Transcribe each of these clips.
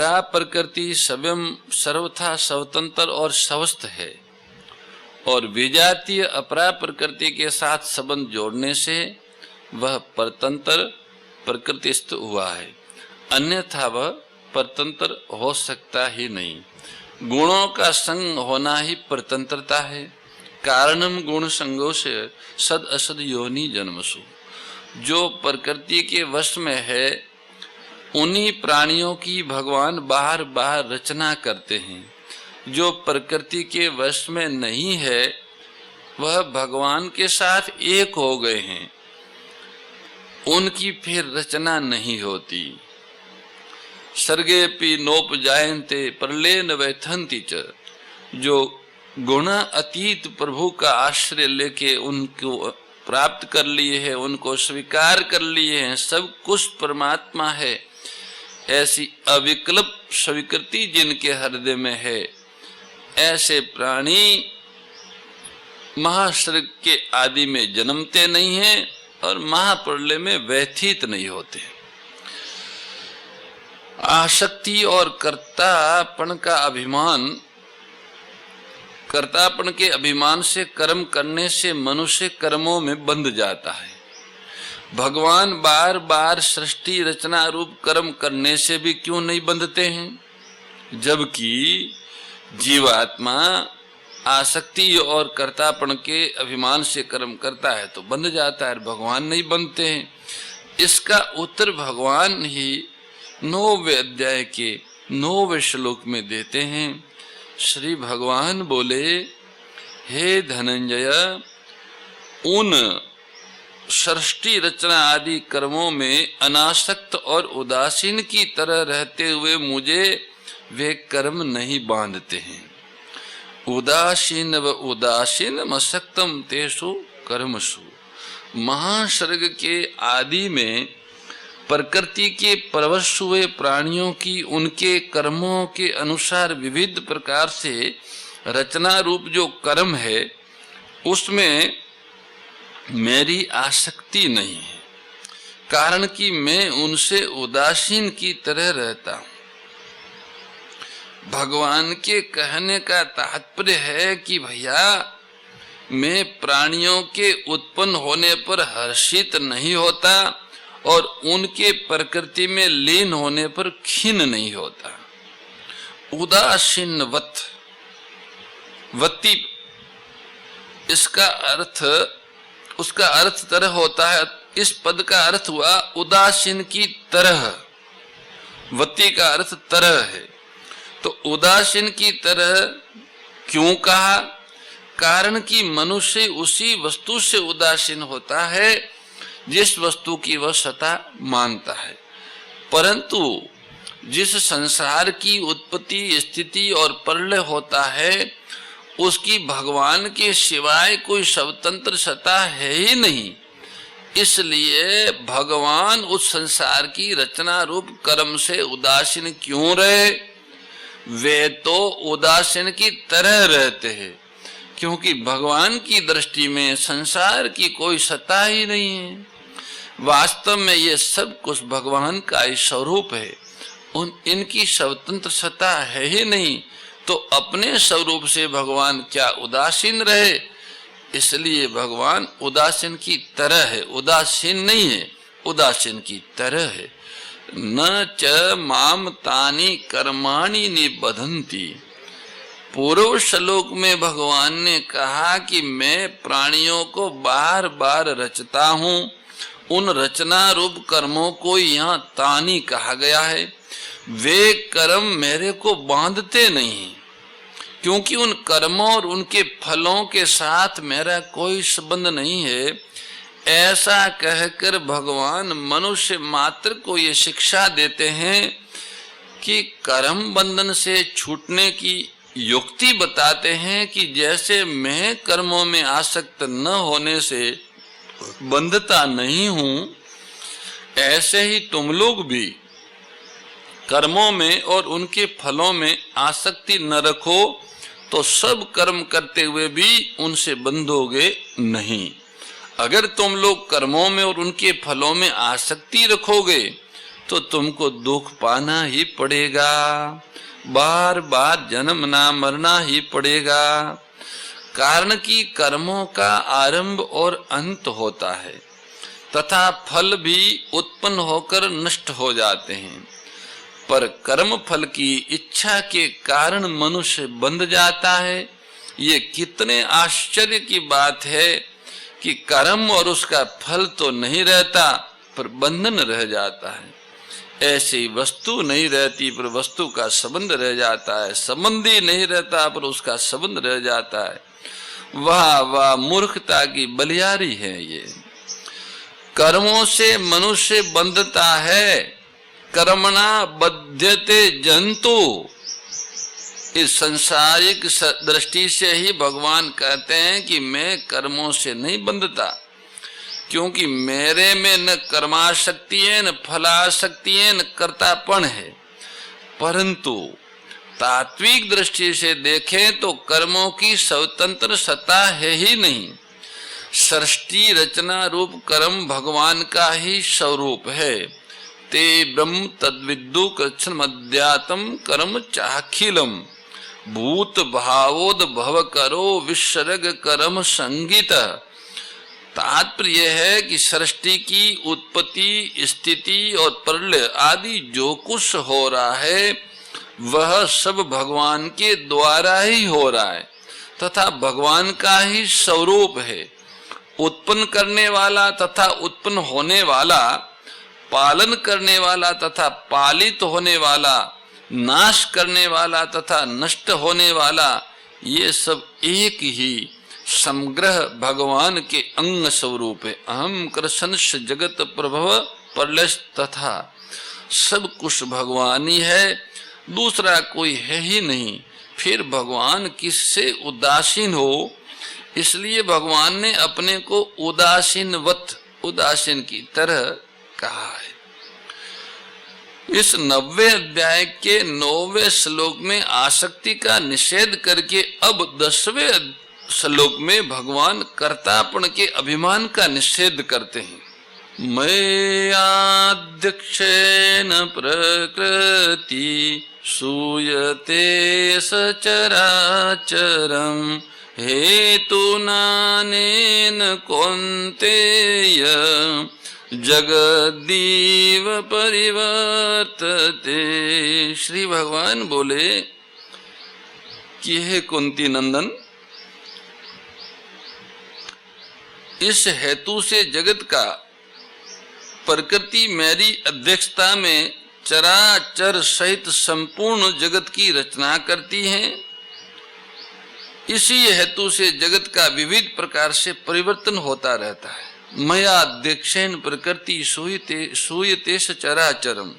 अपरा प्रकृति स्वयं सर्वथा स्वतंत्र और स्वस्थ है और विजातीय अपरा प्रकृति के साथ संबंध जोड़ने से वह परतंत्र प्रकृतिस्थ हुआ है, अन्यथा वह परतंत्र हो सकता ही नहीं। गुणों का संग होना ही परतंत्रता है। कारणम गुण संगो से सद असद योनि जन्मसु। जो प्रकृति के वश में है उन्हीं प्राणियों की भगवान बाहर बाहर रचना करते हैं। जो प्रकृति के वश में नहीं है वह भगवान के साथ एक हो गए हैं, उनकी फिर रचना नहीं होती। सर्गेपि नोपजायन्ते प्रलेन वैथन्ति च। जो गुण अतीत प्रभु का आश्रय लेके उनको प्राप्त कर लिए हैं, उनको स्वीकार कर लिए हैं, सब कुछ परमात्मा है, ऐसी अविकल्प स्वीकृति जिनके हृदय में है, ऐसे प्राणी महासर्ग के आदि में जन्मते नहीं हैं और महाप्रलय में व्यथित नहीं होते। आसक्ति और कर्तापन के अभिमान से कर्म करने से मनुष्य कर्मों में बंध जाता है। भगवान बार बार सृष्टि रचना रूप कर्म करने से भी क्यों नहीं बंधते हैं, जबकि जीवात्मा आसक्ति और कर्तापन के अभिमान से कर्म करता है तो बंध जाता है, भगवान नहीं बंधते हैं। इसका उत्तर भगवान ही 9वें अध्याय के 9वें श्लोक में देते हैं। श्री भगवान बोले, हे धनंजय, उन सृष्टि रचना आदि कर्मों में अनासक्त और उदासीन की तरह रहते हुए मुझे वे कर्म नहीं बांधते हैं। उदासीन व उदासीन मसक्तम तेषु कर्मसु। महासर्ग के आदि में प्रकृति के परवश हुए प्राणियों की उनके कर्मों के अनुसार विविध प्रकार से रचना रूप जो कर्म है उसमें मेरी आसक्ति नहीं है, कारण कि मैं उनसे उदासीन की तरह रहता हूँ। भगवान के कहने का तात्पर्य है कि भैया मैं प्राणियों के उत्पन्न होने पर हर्षित नहीं होता और उनके प्रकृति में लीन होने पर खिन्न नहीं होता। उदासीन वत्ती इसका अर्थ उसका अर्थ तरह होता है। इस पद का अर्थ हुआ उदासीन की तरह, वत्ती का अर्थ तरह है। तो उदासीन की तरह क्यों कहा? कारण कि मनुष्य उसी वस्तु से उदासीन होता है जिस वस्तु की वह सत्ता मानता है, परंतु जिस संसार की उत्पत्ति स्थिति और प्रलय होता है उसकी भगवान के सिवाय कोई स्वतंत्र सत्ता है ही नहीं। इसलिए भगवान उस संसार की रचना रूप कर्म से उदासीन क्यों रहे? वे तो उदासीन की तरह रहते हैं, क्योंकि भगवान की दृष्टि में संसार की कोई सत्ता ही नहीं है। वास्तव में ये सब कुछ भगवान का ही स्वरूप है, इनकी स्वतंत्र सत्ता है ही नहीं, तो अपने स्वरूप से भगवान क्या उदासीन रहे? इसलिए भगवान उदासीन की तरह है, उदासीन नहीं है, उदासीन की तरह है। न च माम तानि कर्माणि निबधन्ति। पूर्व श्लोक में भगवान ने कहा कि मैं प्राणियों को बार बार रचता हूँ, उन रचना रूप कर्मों को यहाँ तानि कहा गया है। वे कर्म मेरे को बांधते नहीं, क्योंकि उन कर्मों और उनके फलों के साथ मेरा कोई संबंध नहीं है। ऐसा कहकर भगवान मनुष्य मात्र को ये शिक्षा देते हैं कि कर्म बंधन से छूटने की युक्ति बताते हैं कि जैसे मैं कर्मों में आसक्त न होने से बंधता नहीं हूँ, ऐसे ही तुम लोग भी कर्मों में और उनके फलों में आसक्ति न रखो, तो सब कर्म करते हुए भी उनसे बंधोगे नहीं। अगर तुम लोग कर्मों में और उनके फलों में आसक्ति रखोगे तो तुमको दुख पाना ही पड़ेगा, बार बार जन्मना मरना ही पड़ेगा। कारण कि कर्मों का आरंभ और अंत होता है तथा फल भी उत्पन्न होकर नष्ट हो जाते हैं, पर कर्म फल की इच्छा के कारण मनुष्य बंध जाता है। ये कितने आश्चर्य की बात है कि कर्म और उसका फल तो नहीं रहता पर बंधन रह जाता है। ऐसी वस्तु नहीं रहती पर वस्तु का संबंध रह जाता है, संबंधी नहीं रहता पर उसका संबंध रह जाता है। वाह वाह मूर्खता की बलियारी है ये। कर्मों से मनुष्य बंधता है, कर्मणा बध्यते जंतु। इस संसारिक दृष्टि से ही भगवान कहते हैं कि मैं कर्मों से नहीं बंधता, क्योंकि मेरे में न कर्माशक्ति है, न फलाशक्ति है, न कर्तापण है। परंतु तात्विक दृष्टि से देखें तो कर्मों की स्वतंत्र सत्ता है ही नहीं। सृष्टि रचना रूप कर्म भगवान का ही स्वरूप है। ते ब्रह्म तद्विदु कृष्ण मध्यातम कर्म चाखिलम भूत भावोद भव करो विसर्ग कर्म संगीत। तात्पर्य है कि सृष्टि की उत्पत्ति स्थिति और प्रलय आदि जो कुछ हो रहा है वह सब भगवान के द्वारा ही हो रहा है तथा भगवान का ही स्वरूप है। उत्पन्न करने वाला तथा उत्पन्न होने वाला, पालन करने वाला तथा पालित होने वाला, नाश करने वाला तथा नष्ट होने वाला, ये सब एक ही समग्र भगवान के अंग स्वरूप है। अहम कृष्णस्य जगत प्रभव प्रलय तथा सब कुछ भगवान ही है, दूसरा कोई है ही नहीं। फिर भगवान किससे उदासीन हो? इसलिए भगवान ने अपने को उदासीनवत, उदासीन की तरह कहा है। इस 90वें अध्याय के 9वें श्लोक में आसक्ति का निषेध करके अब 10वें श्लोक में भगवान कर्तापण के अभिमान का निषेध करते हैं। मयाध्यक्षेन प्रकृति सूयते सचराचरम् हेतुनानेन कौन्तेय जगदीव परिवर्तते। श्री भगवान बोले कि हे कुंती नंदन, इस हेतु से जगत का प्रकृति मेरी अध्यक्षता में चराचर सहित संपूर्ण जगत की रचना करती है। इसी हेतु से जगत का विविध प्रकार से परिवर्तन होता रहता है। मया अध्यक्षेन प्रकृति सूयते चराचरम,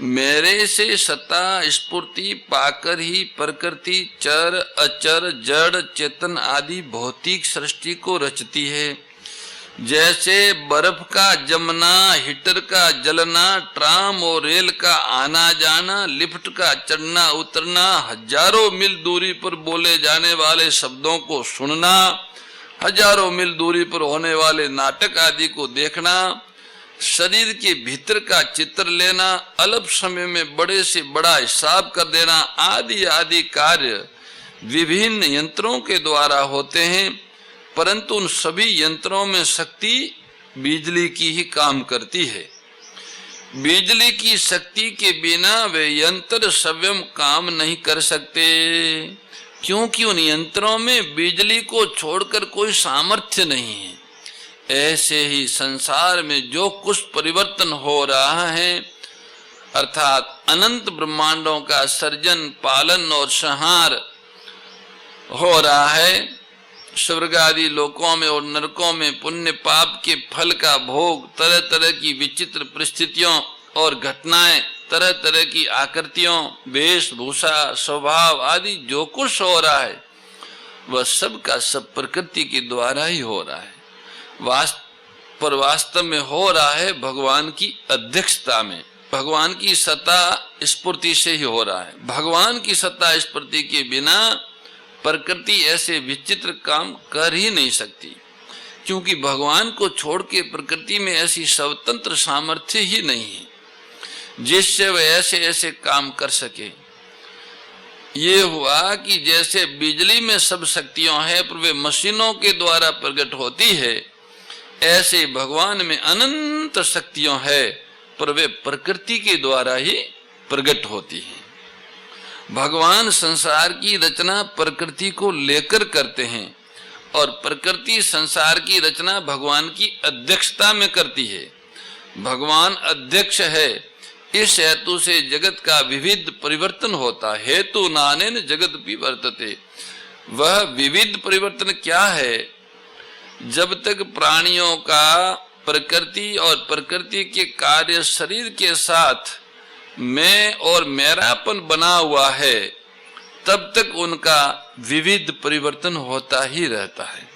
मेरे से सत्ता स्फूर्ति पाकर ही प्रकृति चर अचर जड़ चेतन आदि भौतिक सृष्टि को रचती है। जैसे बर्फ का जमना, हीटर का जलना, ट्राम और रेल का आना जाना, लिफ्ट का चढ़ना उतरना, हजारों मील दूरी पर बोले जाने वाले शब्दों को सुनना, हजारों मील दूरी पर होने वाले नाटक आदि को देखना, शरीर के भीतर का चित्र लेना, अल्प समय में बड़े से बड़ा हिसाब कर देना आदि आदि कार्य विभिन्न यंत्रों के द्वारा होते हैं। परंतु उन सभी यंत्रों में शक्ति बिजली की ही काम करती है। बिजली की शक्ति के बिना वे यंत्र स्वयं काम नहीं कर सकते, क्योंकि उन यंत्रों में बिजली को छोड़कर कोई सामर्थ्य नहीं है। ऐसे ही संसार में जो कुछ परिवर्तन हो रहा है, अर्थात अनंत ब्रह्मांडों का सर्जन, पालन और संहार हो रहा है, स्वर्ग आदि लोकों में और नरकों में पुण्य पाप के फल का भोग, तरह तरह की विचित्र परिस्थितियों और घटनाएं, तरह तरह की आकृतियों, वेशभूषा, स्वभाव आदि जो कुछ हो रहा है वह सब का सब प्रकृति के द्वारा ही हो रहा है। वास्तव में हो रहा है भगवान की अध्यक्षता में, भगवान की सत्ता स्फूर्ति से ही हो रहा है। भगवान की सत्ता स्फूर्ति के बिना प्रकृति ऐसे विचित्र काम कर ही नहीं सकती, क्योंकि भगवान को छोड़ के प्रकृति में ऐसी स्वतंत्र सामर्थ्य ही नहीं है। जिससे वे ऐसे ऐसे काम कर सके। ये हुआ कि जैसे बिजली में सब शक्तियां हैं पर वे मशीनों के द्वारा प्रकट होती है, ऐसे भगवान में अनंत शक्तियां हैं पर वे प्रकृति के द्वारा ही प्रकट होती हैं। भगवान संसार की रचना प्रकृति को लेकर करते हैं और प्रकृति संसार की रचना भगवान की अध्यक्षता में करती है। भगवान अध्यक्ष है, इस हेतु से जगत का विविध परिवर्तन होता है। हेतु नानेन जगत विवर्तते। वह विविध परिवर्तन क्या है? जब तक प्राणियों का प्रकृति और प्रकृति के कार्य शरीर के साथ मैं और मेरापन बना हुआ है, तब तक उनका विविध परिवर्तन होता ही रहता है।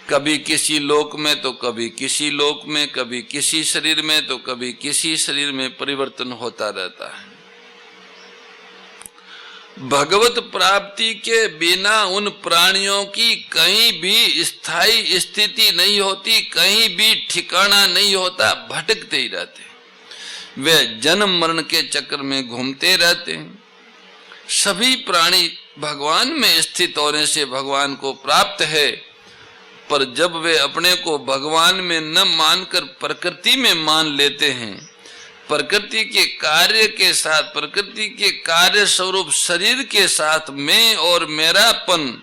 कभी किसी लोक में तो कभी किसी लोक में, कभी किसी शरीर में तो कभी किसी शरीर में परिवर्तन होता रहता है। भगवत प्राप्ति के बिना उन प्राणियों की कहीं भी स्थायी स्थिति नहीं होती, कहीं भी ठिकाना नहीं होता, भटकते ही रहते हैं। वे जन्म मरण के चक्कर में घूमते रहते हैं। सभी प्राणी भगवान में स्थित होने से भगवान को प्राप्त है, पर जब वे अपने को भगवान में न मानकर प्रकृति में मान लेते हैं, प्रकृति के कार्य के साथ, प्रकृति के कार्य स्वरूप शरीर के साथ मैं और मेरापन,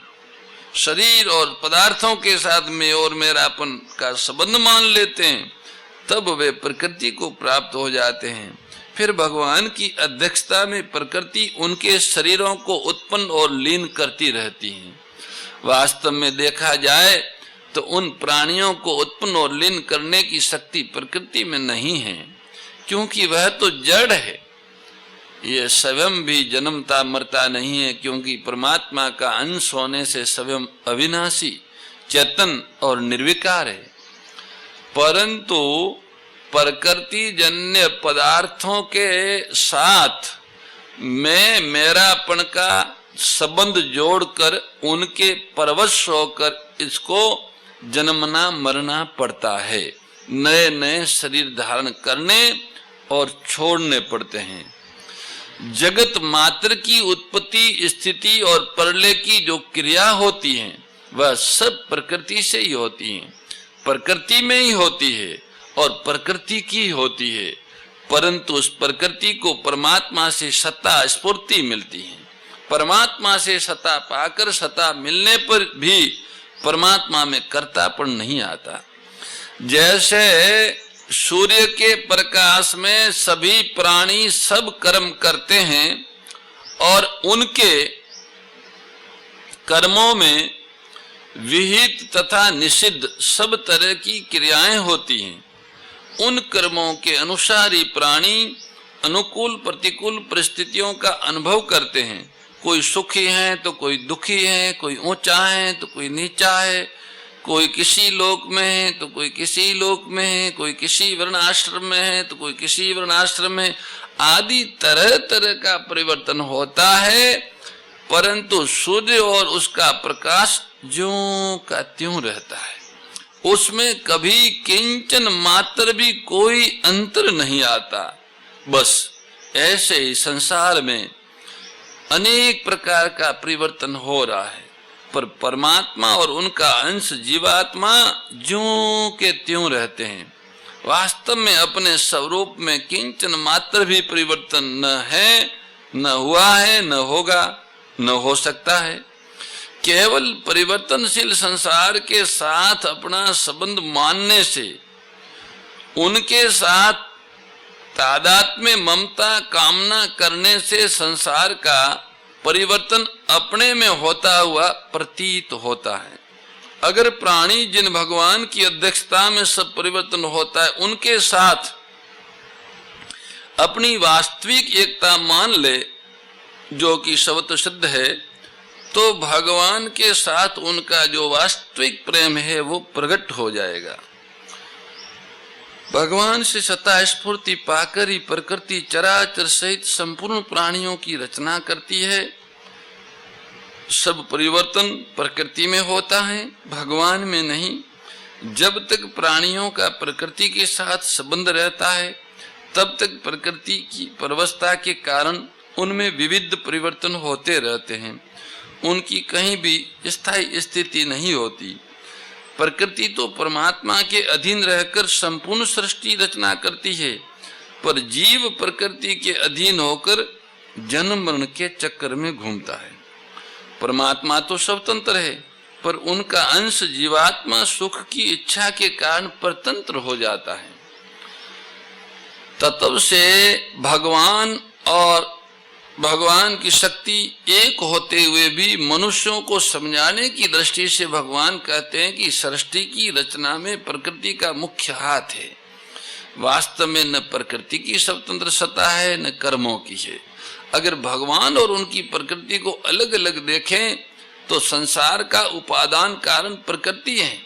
शरीर और पदार्थों के साथ मैं और मेरापन का संबंध मान लेते हैं, तब वे प्रकृति को प्राप्त हो जाते हैं। फिर भगवान की अध्यक्षता में प्रकृति उनके शरीरों को उत्पन्न और लीन करती रहती है। वास्तव में देखा जाए तो उन प्राणियों को उत्पन्न और लीन करने की शक्ति प्रकृति में नहीं है, क्योंकि वह तो जड़ है। ये स्वयं भी जन्मता मरता नहीं है, क्योंकि परमात्मा का अंश होने से स्वयं अविनाशी, चेतन और निर्विकार है। परंतु प्रकृति जन्य पदार्थों के साथ मैं मेरापन का संबंध जोड़कर उनके परवश होकर इसको जन्मना मरना पड़ता है। नए नए शरीर धारण करने और छोड़ने पड़ते हैं। जगत मात्र की उत्पत्ति, स्थिति और प्रलय की जो क्रिया होती है वह सब प्रकृति से ही होती है, प्रकृति में ही होती है और प्रकृति की होती है। परंतु उस प्रकृति को परमात्मा से सत्ता स्फूर्ति मिलती है। परमात्मा से सत्ता पाकर, सत्ता मिलने पर भी परमात्मा में कर्तापन नहीं आता। जैसे सूर्य के प्रकाश में सभी प्राणी सब कर्म करते हैं और उनके कर्मों में विहित तथा निषिद्ध सब तरह की क्रियाएं होती हैं, उन कर्मों के अनुसार ही प्राणी अनुकूल प्रतिकूल परिस्थितियों का अनुभव करते हैं। कोई सुखी है तो कोई दुखी है, कोई ऊंचा है तो कोई नीचा है, कोई किसी लोक में है तो कोई किसी लोक में है, कोई किसी वर्णाश्रम में है तो कोई किसी वर्णाश्रम में, आदि तरह तरह का परिवर्तन होता है। परंतु सूर्य और उसका प्रकाश ज्यों का त्यों रहता है, उसमें कभी किंचन मात्र भी कोई अंतर नहीं आता। बस ऐसे ही संसार में अनेक प्रकार का परिवर्तन हो रहा है, पर परमात्मा और उनका अंश जीवात्मा ज्यों के त्यों रहते हैं। वास्तव में अपने स्वरूप में किंचन मात्र भी परिवर्तन न है, न हुआ है, न होगा, न हो सकता है। केवल परिवर्तनशील संसार के साथ अपना संबंध मानने से, उनके साथ तादात्म्य ममता कामना करने से संसार का परिवर्तन अपने में होता हुआ प्रतीत होता है। अगर प्राणी जिन भगवान की अध्यक्षता में सब परिवर्तन होता है उनके साथ अपनी वास्तविक एकता मान ले, जो कि स्वतः सिद्ध है, तो भगवान के साथ उनका जो वास्तविक प्रेम है वो प्रकट हो जाएगा। भगवान से सत्ता स्फूर्ति पाकर ही प्रकृति चराचर सहित संपूर्ण प्राणियों की रचना करती है। सब परिवर्तन प्रकृति में होता है, भगवान में नहीं। जब तक प्राणियों का प्रकृति के साथ संबंध रहता है तब तक प्रकृति की परवस्था के कारण उनमें विविध परिवर्तन होते रहते हैं, उनकी कहीं भी स्थायी स्थिति नहीं होती। प्रकृति तो परमात्मा के अधीन रहकर संपूर्ण सृष्टि रचना करती है, पर जीव प्रकृति के अधीन होकर जन्म मरण के चक्कर में घूमता है। परमात्मा तो स्वतंत्र है, पर उनका अंश जीवात्मा सुख की इच्छा के कारण परतंत्र हो जाता है। तत्व से भगवान और भगवान की शक्ति एक होते हुए भी मनुष्यों को समझाने की दृष्टि से भगवान कहते हैं कि सृष्टि की रचना में प्रकृति का मुख्य हाथ है। वास्तव में न प्रकृति की स्वतंत्र सत्ता है न कर्मों की है। अगर भगवान और उनकी प्रकृति को अलग अलग देखें तो संसार का उपादान कारण प्रकृति है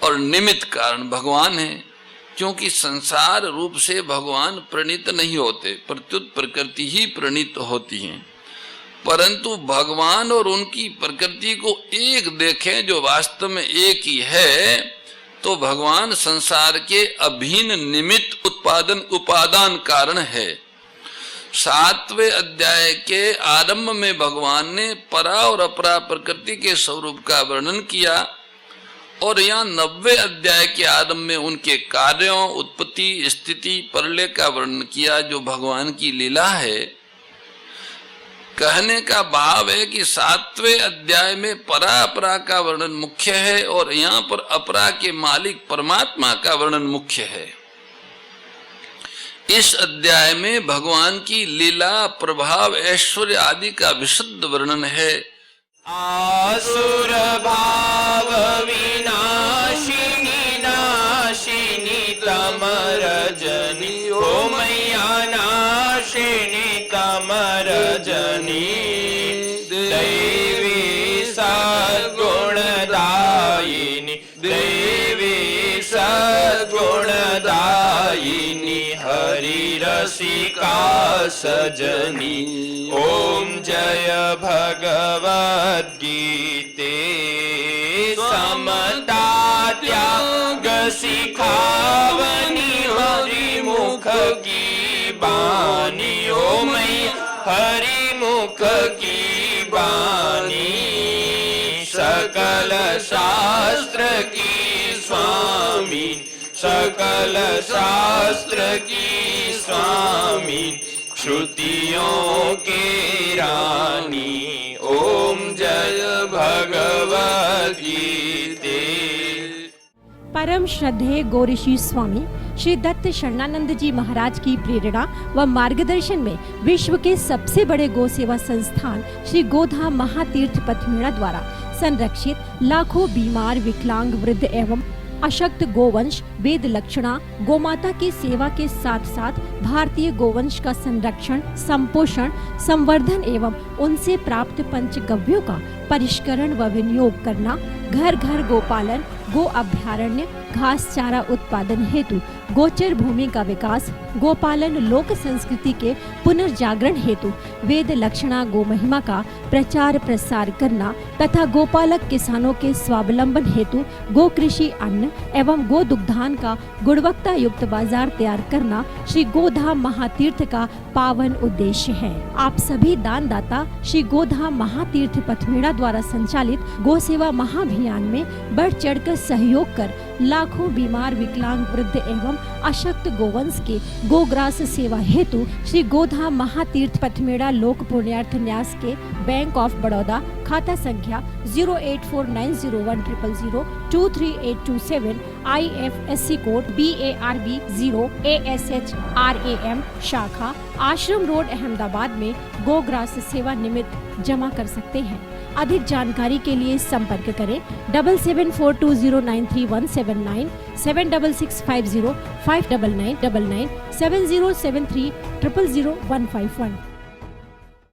और निमित्त कारण भगवान है, क्योंकि संसार रूप से भगवान प्रणीत नहीं होते, प्रत्युत प्रकृति ही प्रणीत होती है। परंतु भगवान और उनकी प्रकृति को एक देखें जो वास्तव में एक ही है, तो भगवान संसार के अभिन्न निमित्त उपादान कारण है। 7वें अध्याय के आरंभ में भगवान ने परा और अपरा प्रकृति के स्वरूप का वर्णन किया और यहाँ 90वें अध्याय के आरंभ में उनके कार्यों, उत्पत्ति, स्थिति, प्रलय का वर्णन किया, जो भगवान की लीला है। कहने का भाव है कि 7वें अध्याय में परा अपरा का वर्णन मुख्य है और यहाँ पर अपरा के मालिक परमात्मा का वर्णन मुख्य है। इस अध्याय में भगवान की लीला, प्रभाव, ऐश्वर्य आदि का विशुद्ध वर्णन है। आसुर भाव विनाशिनी नाशिनी तमरजनी, ओ मैया नाशिनी तमरजनी, दैवी सद्गुणदायिनी, दैवी सद्गुणदायिनी, हरि रसिका सजनी। ओम जय भगवद्गीते समता त्याग सिखावनी, हरि मुख की बानी, ओ मैया हरि मुख की बानी, सकल शास्त्र की स्वामी, सकल शास्त्र की स्वामी, श्रुतियों के रानी। ओम जय भगवद्गीते। परम श्रद्धेय गौरीशी स्वामी श्री दत्त शरणानंद जी महाराज की प्रेरणा व मार्गदर्शन में विश्व के सबसे बड़े गौ सेवा संस्थान श्री गोधाम महातीर्थ पथमेड़ा द्वारा संरक्षित लाखों बीमार, विकलांग, वृद्ध एवं अशक्त गोवंश वेद लक्षणा गोमाता की सेवा के साथ साथ भारतीय गोवंश का संरक्षण, संपोषण, संवर्धन एवं उनसे प्राप्त पंचगव्यों का परिष्करण व विनियोग करना, घर घर गोपालन, गो अभ्यारण्य, घास चारा उत्पादन हेतु गोचर भूमि का विकास, गोपालन लोक संस्कृति के पुनर्जागरण हेतु वेद लक्षणा गो महिमा का प्रचार प्रसार करना तथा गोपालक किसानों के स्वावलंबन हेतु गो कृषि अन्न एवं गो दुग्धान का गुणवत्ता युक्त बाजार तैयार करना श्री गोधाम महातीर्थ का पावन उद्देश्य है। आप सभी दानदाता श्री गोधाम महातीर्थ पथमेड़ा द्वारा संचालित गो सेवा महाअभियान में बढ़ चढ़कर सहयोग कर लाखों बीमार, विकलांग, वृद्ध एवं अशक्त गोवंश के गोग्रास सेवा हेतु श्री गोधाम महातीर्थ पथमेड़ा लोक पुण्यार्थ न्यास के बैंक ऑफ बड़ौदा खाता संख्या 084901000238827 IFSC कोड BARB 0 ASHRAM शाखा आश्रम रोड अहमदाबाद में गोग्रास सेवा निमित्त जमा कर सकते हैं। अधिक जानकारी के लिए संपर्क करें 7742093179 7665059999 7073000151।